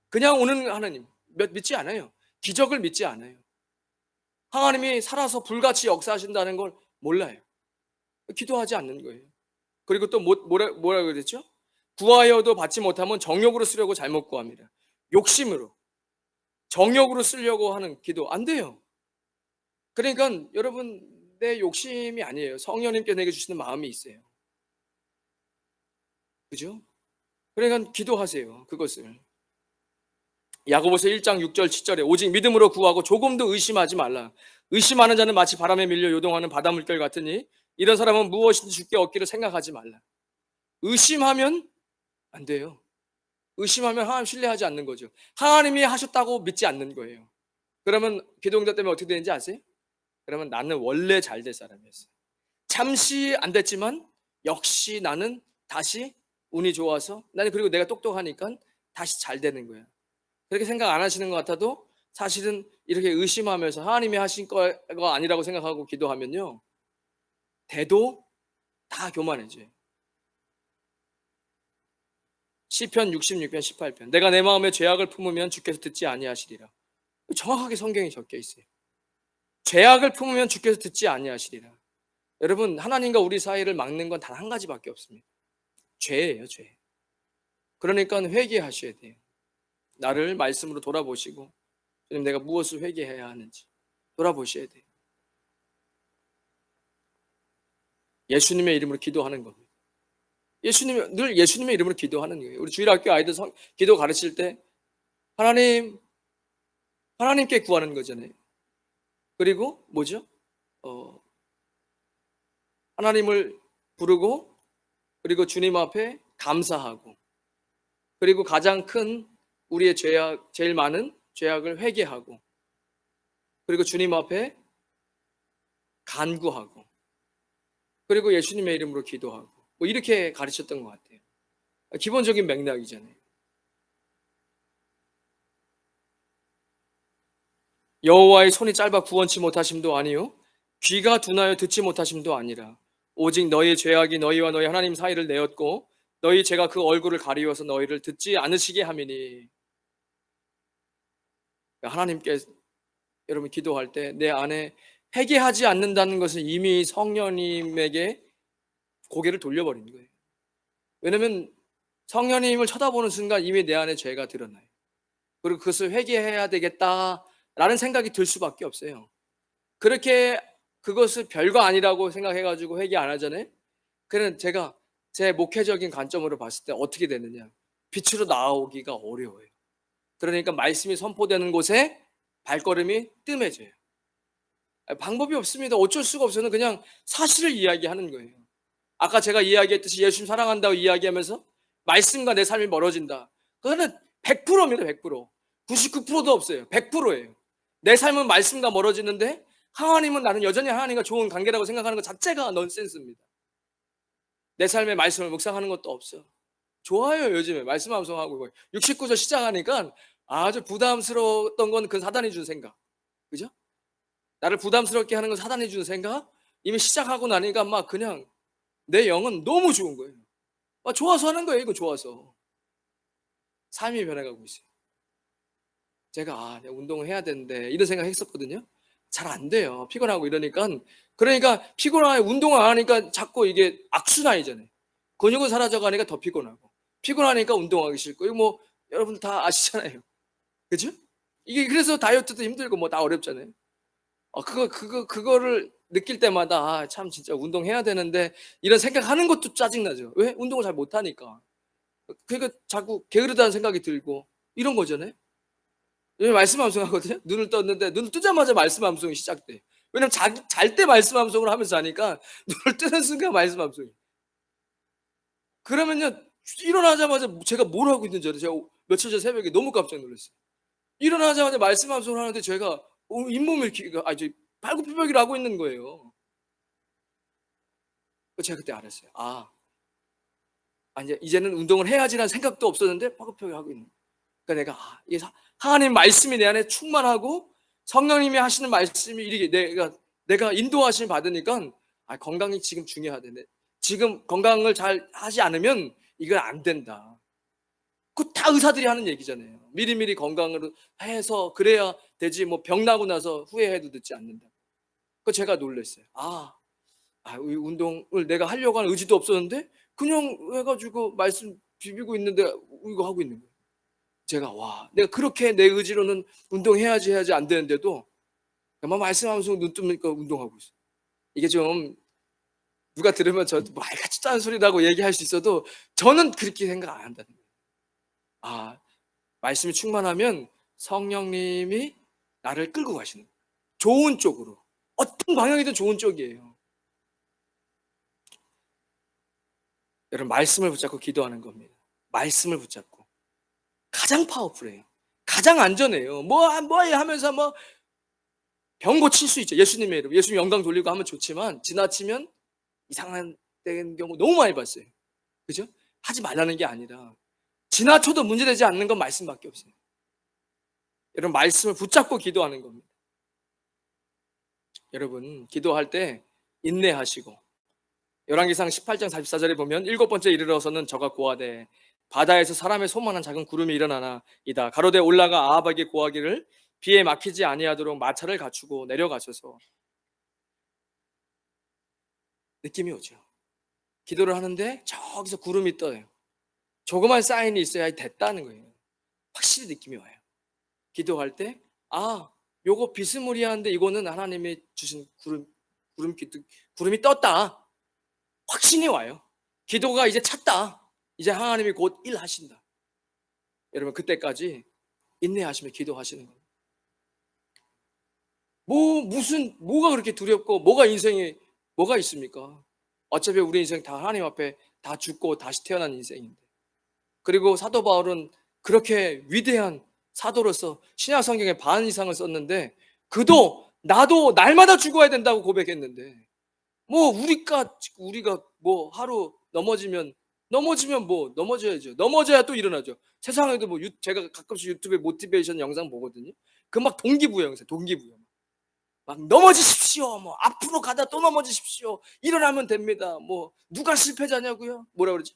그냥 오는 하나님 믿지 않아요. 기적을 믿지 않아요. 하나님이 살아서 불같이 역사하신다는 걸 몰라요. 기도하지 않는 거예요. 그리고 또 뭐라 그랬죠? 구하여도 받지 못하면 정욕으로 쓰려고 잘못 구합니다. 욕심으로 정욕으로 쓰려고 하는 기도 안 돼요. 그러니까 여러분 내 욕심이 아니에요. 성령님께 내게 주시는 마음이 있어요. 그죠? 그러니까 기도하세요. 그것을. 야고보서 1장 6절 7절에 오직 믿음으로 구하고 조금도 의심하지 말라. 의심하는 자는 마치 바람에 밀려 요동하는 바닷물결 같으니 이런 사람은 무엇인지 주께 얻기를 생각하지 말라. 의심하면 안 돼요. 의심하면 하나님 신뢰하지 않는 거죠. 하나님이 하셨다고 믿지 않는 거예요. 그러면 기도 응답 때문에 어떻게 되는지 아세요? 그러면 나는 원래 잘 될 사람이었어요. 잠시 안 됐지만 역시 나는 다시 운이 좋아서, 나는 그리고 내가 똑똑하니까 다시 잘 되는 거야. 그렇게 생각 안 하시는 것 같아도 사실은 이렇게 의심하면서 하나님이 하신 거가 아니라고 생각하고 기도하면요, 돼도 다 교만해져요. 시편 66편 18편, 내가 내 마음에 죄악을 품으면 주께서 듣지 아니하시리라. 정확하게 성경에 적혀 있어요. 죄악을 품으면 주께서 듣지 아니하시리라. 여러분, 하나님과 우리 사이를 막는 건 단 한 가지밖에 없습니다. 죄예요, 죄. 그러니까 회개하셔야 돼요. 나를 말씀으로 돌아보시고, 주님, 내가 무엇을 회개해야 하는지 돌아보셔야 돼요. 예수님의 이름으로 기도하는 겁니다. 늘 예수님의 이름으로 기도하는 거예요. 우리 주일학교 아이들 기도 가르칠 때 하나님께 구하는 거잖아요. 그리고 뭐죠? 하나님을 부르고, 그리고 주님 앞에 감사하고, 그리고 가장 큰 우리의 죄악, 제일 많은 죄악을 회개하고, 그리고 주님 앞에 간구하고, 그리고 예수님의 이름으로 기도하고, 뭐 이렇게 가르쳤던 것 같아요. 기본적인 맥락이잖아요. 여호와의 손이 짧아 구원치 못하심도 아니요 귀가 둔하여 듣지 못하심도 아니라 오직 너희의 죄악이 너희와 너희 하나님 사이를 내었고 너희 죄가 그 얼굴을 가리워서 너희를 듣지 않으시게 함이니. 하나님께 여러분 기도할 때 내 안에 회개하지 않는다는 것은 이미 성령님에게 고개를 돌려버린 거예요. 왜냐하면 성령님을 쳐다보는 순간 이미 내 안에 죄가 드러나요. 그리고 그것을 회개해야 되겠다라는 생각이 들 수밖에 없어요. 그렇게 그것을 별거 아니라고 생각해가지고 회개 안 하잖아요. 그는 제가 제 목회적인 관점으로 봤을 때 어떻게 되느냐, 빛으로 나오기가 어려워요. 그러니까 말씀이 선포되는 곳에 발걸음이 뜸해져요. 방법이 없습니다. 어쩔 수가 없어요. 그냥 사실을 이야기하는 거예요. 아까 제가 이야기했듯이 예수님 사랑한다고 이야기하면서 말씀과 내 삶이 멀어진다. 그거는 100%입니다. 100%. 99%도 없어요. 100%예요. 내 삶은 말씀과 멀어지는데 하나님은 나는 여전히 하나님과 좋은 관계라고 생각하는 것 자체가 넌센스입니다. 내 삶의 말씀을 묵상하는 것도 없어. 좋아요. 요즘에 말씀 암송하고 69절 시작하니까 아주 부담스러웠던 건 그 사단이 준 생각, 그죠? 나를 부담스럽게 하는 건 사단이 준 생각. 이미 시작하고 나니까 막 그냥 내 영은 너무 좋은 거예요. 좋아서 하는 거예요. 이거 좋아서 삶이 변해가고 있어요. 제가 내가 운동을 해야 되는데 이런 생각 했었거든요. 잘 안 돼요. 피곤하고 이러니까. 그러니까 피곤하게 운동을 안 하니까 자꾸 이게 악순환이잖아요. 근육은 사라져가니까 더 피곤하고, 피곤하니까 운동하기 싫고, 이거 뭐 여러분 다 아시잖아요. 그죠? 이게 그래서 다이어트도 힘들고 뭐 다 어렵잖아요. 그거를 느낄 때마다 참 진짜 운동해야 되는데 이런 생각하는 것도 짜증나죠. 왜? 운동을 잘 못하니까. 그러니까 자꾸 게으르다는 생각이 들고 이런 거잖아요. 왜 말씀 암송하거든요. 눈을 떴는데 눈을 뜨자마자 말씀 암송이 시작돼. 왜냐면 잘 때 말씀 암송을 하면서 자니까 눈을 뜨는 순간 말씀 암송이. 그러면요, 일어나자마자 제가 뭘 하고 있는지 알아요? 제가 며칠 전 새벽에 너무 깜짝 놀랐어요. 일어나자마자 말씀 암송을 하는데 제가 잇몸을 이렇게 발굽혀펴기를 하고 있는 거예요. 제가 그때 알았어요. 이제는 운동을 해야지라는 생각도 없었는데 발굽혀펴기 하고 있는 거예요. 그러니까 내가 이게 하나님 말씀이 내 안에 충만하고 성령님이 하시는 말씀이 이렇게 내가 인도하심을 받으니까 건강이 지금 중요하대. 지금 건강을 잘 하지 않으면 이건 안 된다. 그거 다 의사들이 하는 얘기잖아요. 미리미리 건강을 해서 그래야 되지, 뭐 병 나고 나서 후회해도 늦지 않는다. 그거 제가 놀랐어요. 운동을 내가 하려고 하는 의지도 없었는데 그냥 해가지고 말씀 비비고 있는데 이거 하고 있는 거예요. 제가 내가 그렇게 내 의지로는 운동해야지 안 되는데도 말씀하면서 눈 뜨니까 운동하고 있어요. 이게 좀 누가 들으면 저 말같이 짠 소리라고 얘기할 수 있어도 저는 그렇게 생각 안 한다는 거예요. 말씀이 충만하면 성령님이 나를 끌고 가시는 거예요. 좋은 쪽으로. 어떤 방향이든 좋은 쪽이에요. 여러분, 말씀을 붙잡고 기도하는 겁니다. 말씀을 붙잡고. 가장 파워풀해요. 가장 안전해요. 뭐 하면서 병 고칠 수 있죠. 예수님의 이름, 예수님 영광 돌리고 하면 좋지만 지나치면 이상한 되는 경우 너무 많이 봤어요. 그죠? 하지 말라는 게 아니라 지나쳐도 문제되지 않는 건 말씀밖에 없어요. 여러분, 말씀을 붙잡고 기도하는 겁니다. 여러분, 기도할 때 인내하시고, 열왕기상 18장 44절에 보면 일곱 번째 이르러서는 저가 고하되 바다에서 사람의 손만한 작은 구름이 일어나나 이다. 가로되 올라가 아합에게 고하기를 비에 막히지 아니하도록 마차를 갖추고 내려가셔서. 느낌이 오죠. 기도를 하는데 저기서 구름이 떠요. 조그만 사인이 있어야 됐다는 거예요. 확실히 느낌이 와요. 기도할 때 요거 비스무리한데 이거는 하나님이 주신 구름이 떴다. 확신이 와요. 기도가 이제 찼다. 이제 하나님이 곧 일하신다. 여러분, 그때까지 인내하시며 기도하시는 겁니다. 뭐가 그렇게 두렵고 인생에 뭐가 있습니까? 어차피 우리 인생 다 하나님 앞에 다 죽고 다시 태어난 인생인데. 그리고 사도 바울은 그렇게 위대한 사도로서 신약 성경의 반 이상을 썼는데 그도 나도 날마다 죽어야 된다고 고백했는데 우리가 하루 넘어지면 넘어져야죠. 넘어져야 또 일어나죠. 세상에도 제가 가끔씩 유튜브에 모티베이션 영상 보거든요. 그 막 동기부여 영상, 동기부여. 막 넘어지십시오. 앞으로 가다 또 넘어지십시오. 일어나면 됩니다. 누가 실패자냐고요? 뭐라 그러지?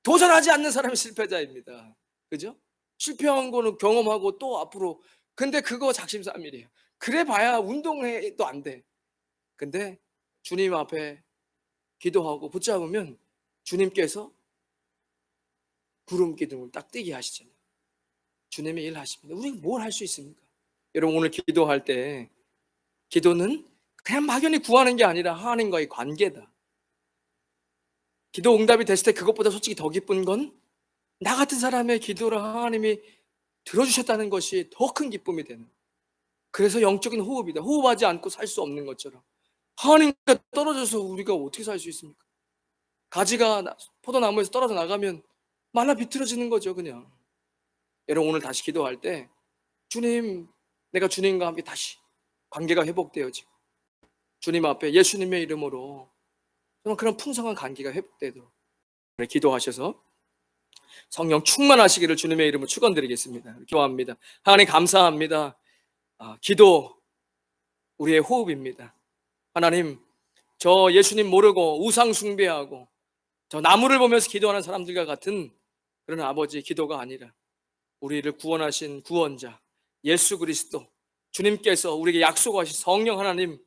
도전하지 않는 사람이 실패자입니다. 그죠? 실패한 거는 경험하고 또 앞으로. 근데 그거 작심삼일이에요. 그래 봐야 운동해도 안 돼. 근데 주님 앞에 기도하고 붙잡으면 주님께서 구름 기둥을 딱 뜨게 하시잖아요. 주님의 일 하십니다. 우리가 뭘 할 수 있습니까? 여러분, 오늘 기도할 때 기도는 그냥 막연히 구하는 게 아니라 하나님과의 관계다. 기도 응답이 됐을 때 그것보다 솔직히 더 기쁜 건 나 같은 사람의 기도를 하나님이 들어주셨다는 것이 더 큰 기쁨이 되는. 그래서 영적인 호흡이다. 호흡하지 않고 살 수 없는 것처럼 하나님과 떨어져서 우리가 어떻게 살 수 있습니까? 가지가 포도나무에서 떨어져 나가면 말라 비틀어지는 거죠, 그냥. 여러분, 오늘 다시 기도할 때 주님, 내가 주님과 함께 다시 관계가 회복되어지고 주님 앞에 예수님의 이름으로 정말 그런 풍성한 관계가 회복되도록 기도하셔서 성령 충만하시기를 주님의 이름으로 축원드리겠습니다. 기도합니다. 하나님, 감사합니다. 기도 우리의 호흡입니다. 하나님, 저 예수님 모르고 우상 숭배하고 저 나무를 보면서 기도하는 사람들과 같은 그런 아버지의 기도가 아니라 우리를 구원하신 구원자 예수 그리스도 주님께서 우리에게 약속하신 성령 하나님,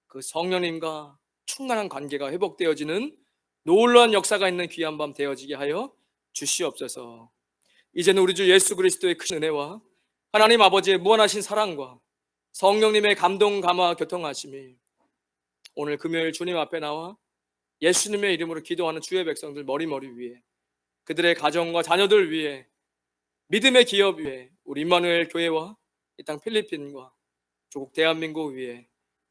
그 성령님과 충만한 관계가 회복되어지는 놀라운 역사가 있는 귀한 밤 되어지게 하여 주시옵소서. 이제는 우리 주 예수 그리스도의 큰 은혜와 하나님 아버지의 무한하신 사랑과 성령님의 감동 감화 교통하심이 오늘 금요일 주님 앞에 나와 예수님의 이름으로 기도하는 주의 백성들 머리 위에, 그들의 가정과 자녀들 위에, 믿음의 기업 위에, 우리 임마누엘 교회와 이 땅 필리핀과 조국 대한민국 위에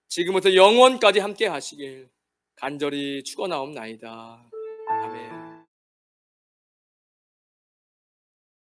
지금부터 영원까지 함께 하시길 간절히 축원하옵나이다. 아멘.